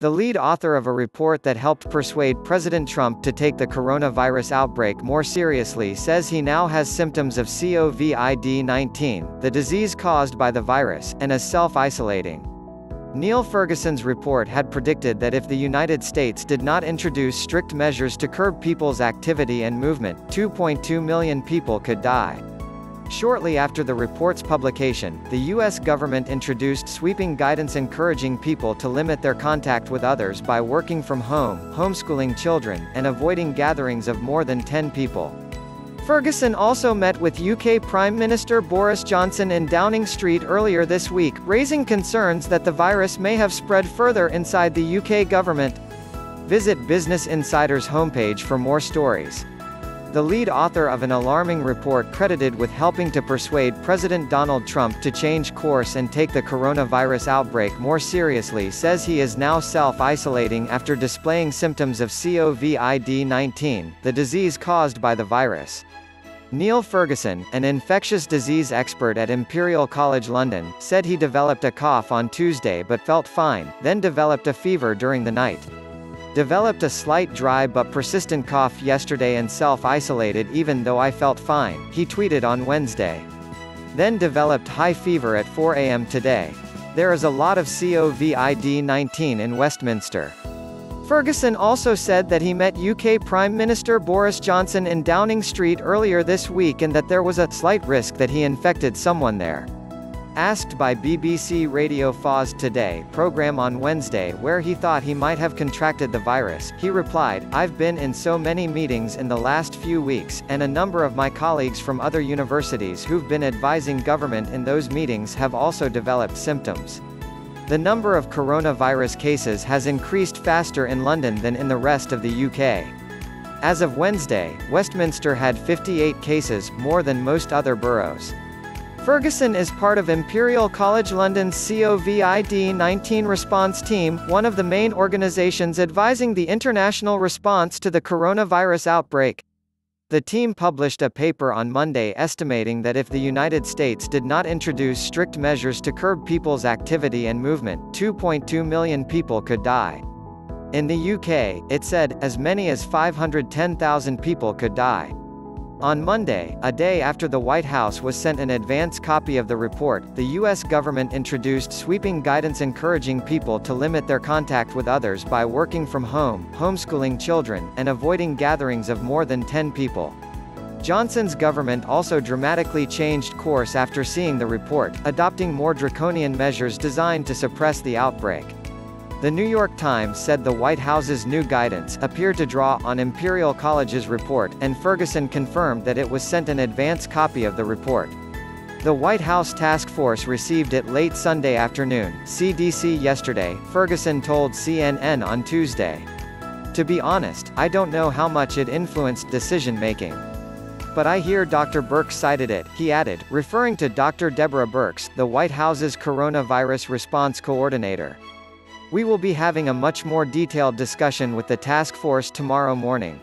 The lead author of a report that helped persuade President Trump to take the coronavirus outbreak more seriously says he now has symptoms of COVID-19, the disease caused by the virus, and is self-isolating. Neil Ferguson's report had predicted that if the United States did not introduce strict measures to curb people's activity and movement, 2.2 million people could die. Shortly after the report's publication, the U.S. government introduced sweeping guidance encouraging people to limit their contact with others by working from home, homeschooling children, and avoiding gatherings of more than 10 people. Ferguson also met with UK Prime Minister Boris Johnson in Downing Street earlier this week, raising concerns that the virus may have spread further inside the UK government. Visit Business Insider's homepage for more stories. The lead author of an alarming report credited with helping to persuade President Donald Trump to change course and take the coronavirus outbreak more seriously says he is now self-isolating after displaying symptoms of COVID-19, the disease caused by the virus. Neil Ferguson, an infectious disease expert at Imperial College London, said he developed a cough on Tuesday but felt fine, then developed a fever during the night. Developed a slight dry but persistent cough yesterday and self-isolated even though I felt fine, he tweeted on Wednesday. Then developed high fever at 4 a.m. today. There is a lot of COVID-19 in Westminster. Ferguson also said that he met UK Prime Minister Boris Johnson in Downing Street earlier this week and that there was a slight risk that he infected someone there. Asked by BBC Radio 4's Today programme on Wednesday where he thought he might have contracted the virus, he replied, "I've been in so many meetings in the last few weeks, and a number of my colleagues from other universities who've been advising government in those meetings have also developed symptoms. The number of coronavirus cases has increased faster in London than in the rest of the UK. As of Wednesday, Westminster had 58 cases, more than most other boroughs." Ferguson is part of Imperial College London's COVID-19 response team, one of the main organisations advising the international response to the coronavirus outbreak. The team published a paper on Monday estimating that if the United States did not introduce strict measures to curb people's activity and movement, 2.2 million people could die. In the UK, it said, as many as 510,000 people could die. On Monday, a day after the White House was sent an advance copy of the report, the U.S. government introduced sweeping guidance encouraging people to limit their contact with others by working from home, homeschooling children, and avoiding gatherings of more than 10 people. Johnson's government also dramatically changed course after seeing the report, adopting more draconian measures designed to suppress the outbreak. The New York Times said the White House's new guidance appeared to draw on Imperial College's report, and Ferguson confirmed that it was sent an advance copy of the report. The White House task force received it late Sunday afternoon, CDC yesterday, Ferguson told CNN on Tuesday. "To be honest, I don't know how much it influenced decision-making. But I hear Dr. Birx cited it," he added, referring to Dr. Deborah Birx, the White House's coronavirus response coordinator. "We will be having a much more detailed discussion with the task force tomorrow morning."